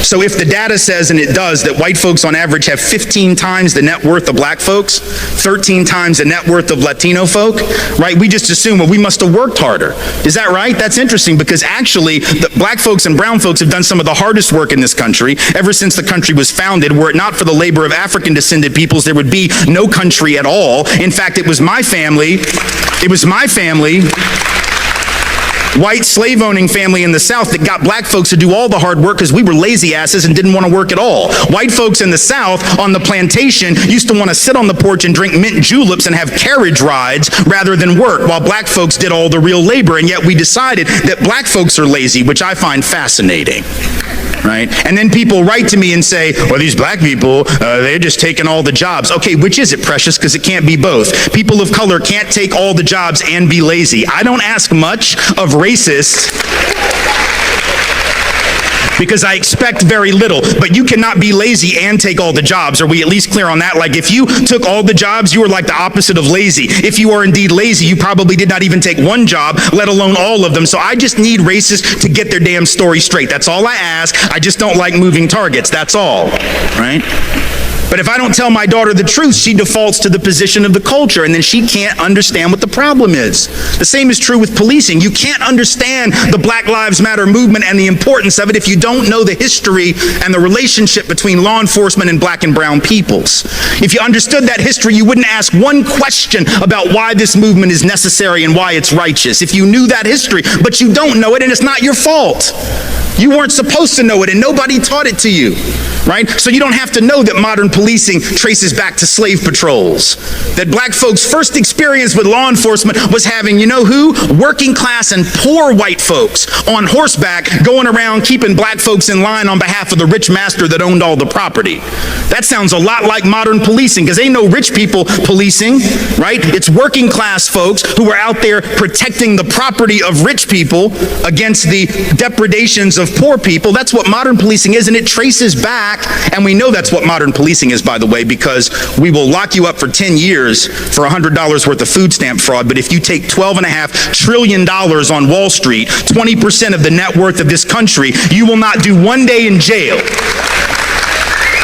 So if the data says, and it does, that white folks on average have 15 times the net worth of black folks, 13 times the net worth of Latino folk, right? We just assume, well, we must have worked harder. Is that right? That's interesting, because actually, the black folks and brown folks have done some of the hardest work in this country ever since the country was founded. Were it not for the labor of African-descended peoples, there would be no country at all. In fact, it was my family, white slave-owning family in the South, that got black folks to do all the hard work because we were lazy asses and didn't want to work at all. White folks in the South on the plantation used to want to sit on the porch and drink mint juleps and have carriage rides rather than work, while black folks did all the real labor. And yet we decided that black folks are lazy, which I find fascinating. Right? And then people write to me and say, well, these black people, they're just taking all the jobs. Okay, which is it, precious? Because it can't be both. People of color can't take all the jobs and be lazy. I don't ask much of racists, because I expect very little. But you cannot be lazy and take all the jobs. Are we at least clear on that? Like, if you took all the jobs, you are like the opposite of lazy. If you are indeed lazy, you probably did not even take one job, let alone all of them. So I just need racists to get their damn story straight. That's all I ask. I just don't like moving targets. That's all, right? But if I don't tell my daughter the truth, she defaults to the position of the culture, and then she can't understand what the problem is. The same is true with policing. You can't understand the Black Lives Matter movement and the importance of it if you don't know the history and the relationship between law enforcement and black and brown peoples. If you understood that history, you wouldn't ask one question about why this movement is necessary and why it's righteous. If you knew that history, but you don't know it, and it's not your fault. You weren't supposed to know it, and nobody taught it to you, right? So you don't have to know that modern policing traces back to slave patrols. That black folks' first experience with law enforcement was having, you know who? Working class and poor white folks on horseback going around keeping black folks in line on behalf of the rich master that owned all the property. That sounds a lot like modern policing, because ain't no rich people policing, right? It's working class folks who are out there protecting the property of rich people against the depredations of poor people. That's what modern policing is, and it traces back, and we know that's what modern policing is, by the way, because we will lock you up for 10 years for $100 worth of food stamp fraud, but if you take $12.5 trillion on Wall Street, 20% of the net worth of this country, you will not do one day in jail.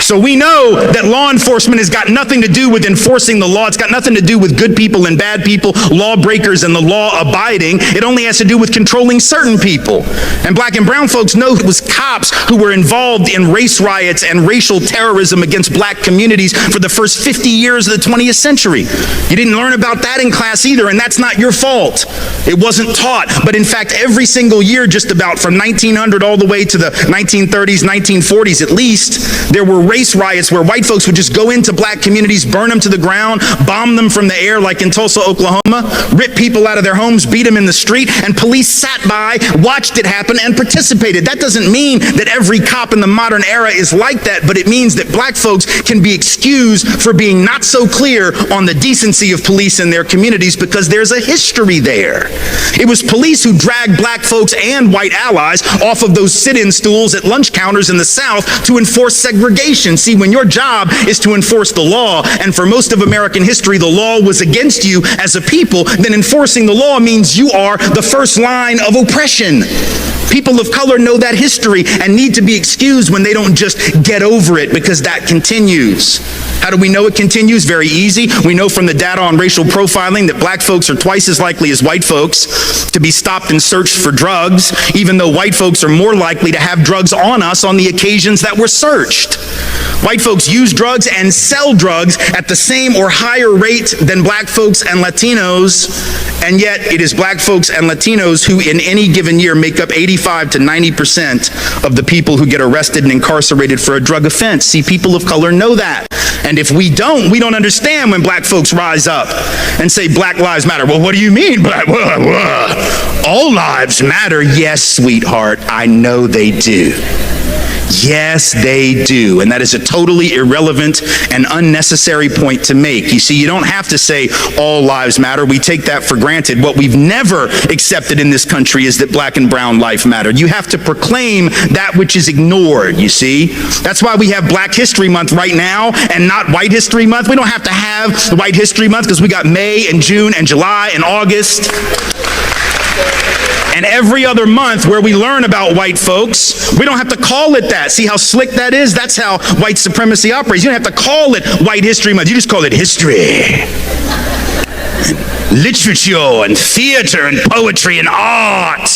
So we know that law enforcement has got nothing to do with enforcing the law. It's got nothing to do with good people and bad people, lawbreakers and the law abiding. It only has to do with controlling certain people. And black and brown folks know it was cops who were involved in race riots and racial terrorism against black communities for the first 50 years of the 20th century. You didn't learn about that in class either, and that's not your fault. It wasn't taught. But in fact, every single year, just about from 1900 all the way to the 1930s, 1940s at least, there were race riots where white folks would just go into black communities, burn them to the ground, bomb them from the air like in Tulsa, Oklahoma, rip people out of their homes, beat them in the street, and police sat by, watched it happen, and participated. That doesn't mean that every cop in the modern era is like that, but it means that black folks can be excused for being not so clear on the decency of police in their communities because there's a history there. It was police who dragged black folks and white allies off of those sit-in stools at lunch counters in the South to enforce segregation. See, when your job is to enforce the law, and for most of American history the law was against you as a people, then enforcing the law means you are the first line of oppression. People of color know that history and need to be excused when they don't just get over it, because that continues. How do we know it continues? Very easy. We know from the data on racial profiling that black folks are twice as likely as white folks to be stopped and searched for drugs, even though white folks are more likely to have drugs on us on the occasions that we're searched. White folks use drugs and sell drugs at the same or higher rate than black folks and Latinos, and yet it is black folks and Latinos who in any given year make up 85 to 90% of the people who get arrested and incarcerated for a drug offense. See, people of color know that. And if we don't understand when black folks rise up and say Black Lives Matter. Well, what do you mean? All lives matter. Yes, sweetheart, I know they do. Yes, they do. And that is a totally irrelevant and unnecessary point to make. You see, you don't have to say all lives matter. We take that for granted. What we've never accepted in this country is that black and brown life matter. You have to proclaim that which is ignored, you see. That's why we have Black History Month right now and not White History Month. We don't have to have White History Month because we got May and June and July and August. And every other month where we learn about white folks, we don't have to call it that. See how slick that is? That's how white supremacy operates. You don't have to call it White History Month. You just call it history, and literature, and theater, and poetry, and art.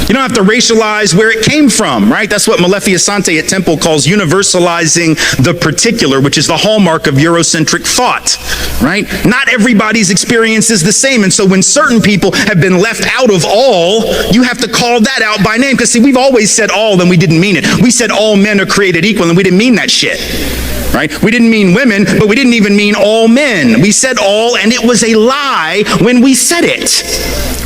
You don't have to racialize where it came from, right? That's what Malefiasante at Temple calls universalizing the particular, which is the hallmark of Eurocentric thought, right? Not everybody's experience is the same, and so when certain people have been left out of all, you have to call that out by name. Because see, we've always said all, and we didn't mean it. We said all men are created equal, and we didn't mean that shit. Right? We didn't mean women, but we didn't even mean all men. We said all, and it was a lie when we said it.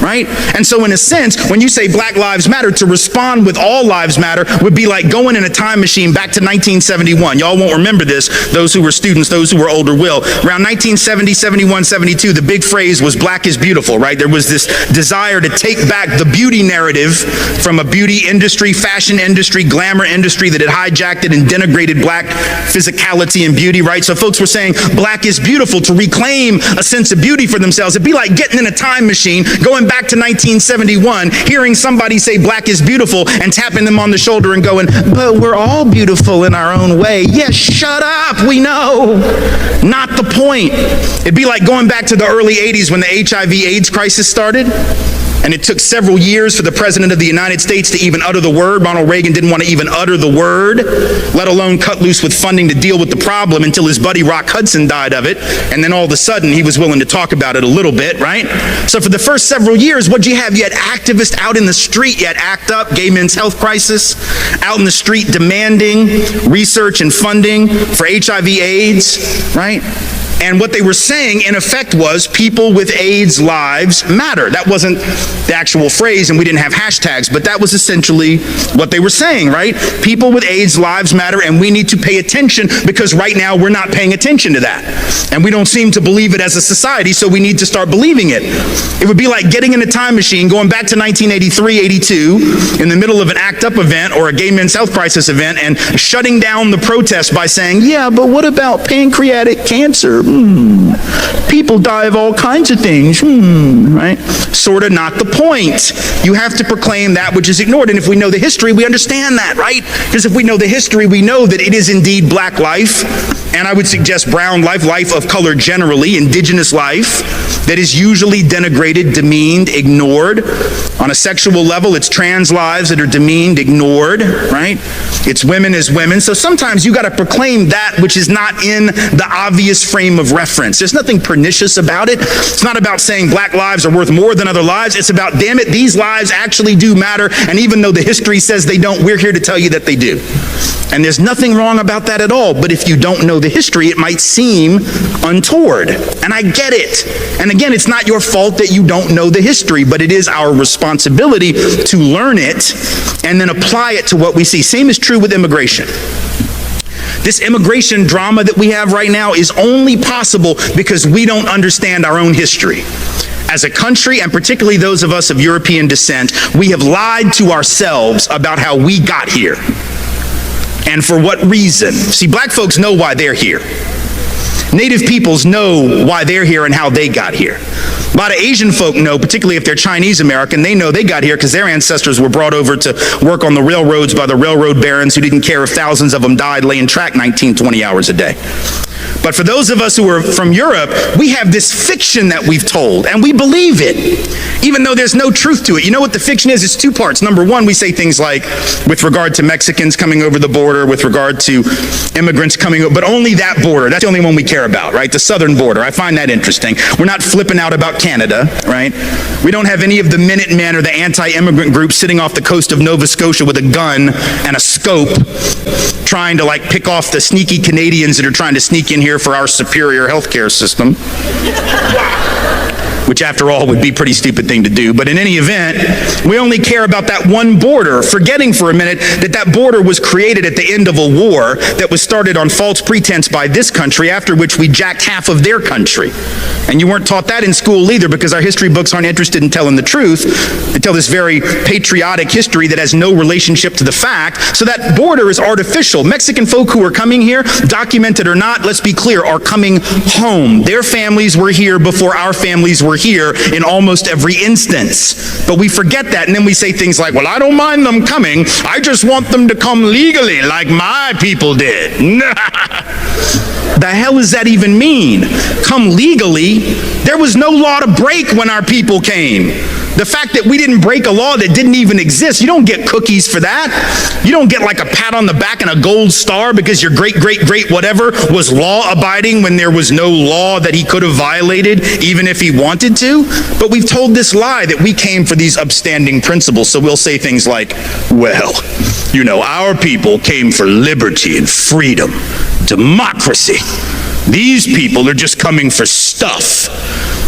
Right? And so in a sense, when you say Black Lives Matter, to respond with all lives matter would be like going in a time machine back to 1971. Y'all won't remember this, those who were students, those who were older will. Around 1970, 71, 72, the big phrase was black is beautiful, right? There was this desire to take back the beauty narrative from a beauty industry, fashion industry, glamour industry that had hijacked it and denigrated black physicality and beauty, right? So folks were saying black is beautiful to reclaim a sense of beauty for themselves. It'd be like getting in a time machine, going back to 1971, hearing somebody say black is beautiful and tapping them on the shoulder and going, but we're all beautiful in our own way. Yes, shut up, we know. Not the point. It'd be like going back to the early 80s when the HIV/AIDS crisis started. And it took several years for the President of the United States to even utter the word. Ronald Reagan didn't want to even utter the word, let alone cut loose with funding to deal with the problem until his buddy Rock Hudson died of it. And then all of a sudden, he was willing to talk about it a little bit, right? So for the first several years, what'd you have? You had activists out in the street. You had ACT UP, Gay Men's Health Crisis, out in the street demanding research and funding for HIV/AIDS, right? And what they were saying, in effect, was people with AIDS lives matter. That wasn't the actual phrase, and we didn't have hashtags, but that was essentially what they were saying, right? People with AIDS lives matter, and we need to pay attention because right now we're not paying attention to that. And we don't seem to believe it as a society, so we need to start believing it. It would be like getting in a time machine, going back to 1983, 82, in the middle of an ACT UP event or a Gay Men's Health Crisis event, and shutting down the protest by saying, yeah, but what about pancreatic cancer? People die of all kinds of things, right? Sort of not the point. You have to proclaim that which is ignored. And if we know the history, we understand that, right? Because if we know the history, we know that it is indeed black life, and I would suggest brown life, life of color generally, indigenous life, that is usually denigrated, demeaned, ignored. On a sexual level, it's trans lives that are demeaned, ignored, right? It's women as women. So sometimes you got to proclaim that which is not in the obvious frame of reference. There's nothing pernicious about it. It's not about saying black lives are worth more than other lives. It's about, damn it, these lives actually do matter. And even though the history says they don't, we're here to tell you that they do. And there's nothing wrong about that at all. But if you don't know the history, it might seem untoward. And I get it. And again, it's not your fault that you don't know the history, but it is our responsibility to learn it and then apply it to what we see. Same is true with immigration. This immigration drama that we have right now is only possible because we don't understand our own history. As a country, and particularly those of us of European descent, we have lied to ourselves about how we got here. And for what reason? See, black folks know why they're here. Native peoples know why they're here and how they got here. A lot of Asian folk know, particularly if they're Chinese American, they know they got here because their ancestors were brought over to work on the railroads by the railroad barons who didn't care if thousands of them died laying track 19, 20 hours a day. But for those of us who are from Europe, we have this fiction that we've told, and we believe it, even though there's no truth to it. You know what the fiction is? It's two parts. Number one, we say things like, with regard to Mexicans coming over the border, with regard to immigrants coming over, but only that border. That's the only one we care about, right? The southern border. I find that interesting. We're not flipping out about Canada, right? We don't have any of the Minutemen or the anti-immigrant groups sitting off the coast of Nova Scotia with a gun and a scope trying to pick off the sneaky Canadians that are trying to sneak in here for our superior healthcare system, which after all would be a pretty stupid thing to do. But in any event, we only care about that one border, forgetting for a minute that that border was created at the end of a war that was started on false pretense by this country, after which we jacked half of their country. And you weren't taught that in school either, because our history books aren't interested in telling the truth. They tell this very patriotic history that has no relationship to the fact. So that border is artificial. Mexican folk who are coming here, documented or not, let's be clear, are coming home. Their families were here before our families were were here in almost every instance. But we forget that, and then we say things like, well, I don't mind them coming. I just want them to come legally like my people did. The hell does that even mean? Come legally? There was no law to break when our people came. The fact that we didn't break a law that didn't even exist, you don't get cookies for that. You don't get like a pat on the back and a gold star because your great whatever was law-abiding when there was no law that he could have violated, even if he wanted to. But we've told this lie that we came for these upstanding principles. So we'll say things like, well, you know, our people came for liberty and freedom, democracy. These people are just coming for stuff.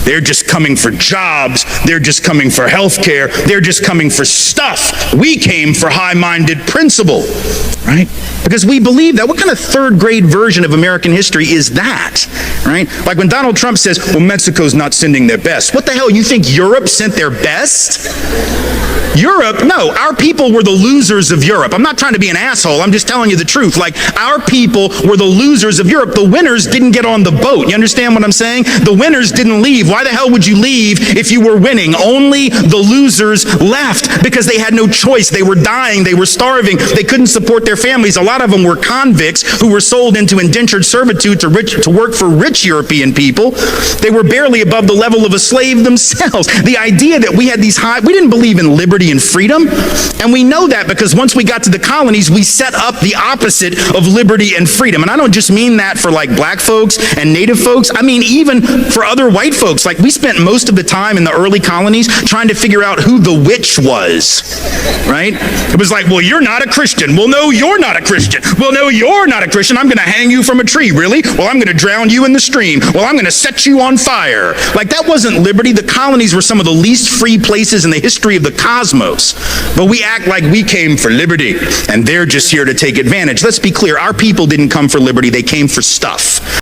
They're just coming for jobs. They're just coming for health care. They're just coming for stuff. We came for high-minded principle, right? Because we believe that. What kind of third-grade version of American history is that, right? Like when Donald Trump says, well, Mexico's not sending their best. What the hell, you think Europe sent their best? Europe? No, our people were the losers of Europe. I'm not trying to be an asshole. I'm just telling you the truth. Like, our people were the losers of Europe. The winners didn't get on the boat. You understand what I'm saying? The winners didn't leave. Why the hell would you leave if you were winning? Only the losers left because they had no choice. They were dying. They were starving. They couldn't support their families. A lot of them were convicts who were sold into indentured servitude to work for rich European people. They were barely above the level of a slave themselves. The idea that we had these we didn't believe in liberty and freedom. And we know that because once we got to the colonies, we set up the opposite of liberty and freedom. And I don't just mean that for like black folks and native folks. I mean even for other white folks. Like we spent most of the time in the early colonies trying to figure out who the witch was, right? It was like, well, you're not a Christian. Well, no, you're not a Christian. Well, no, you're not a Christian. I'm going to hang you from a tree. Really? Well, I'm going to drown you in the stream. Well, I'm going to set you on fire. Like that wasn't liberty. The colonies were some of the least free places in the history of the cosmos. But we act like we came for liberty and they're just here to take advantage. Let's be clear. Our people didn't come for liberty. They came for stuff.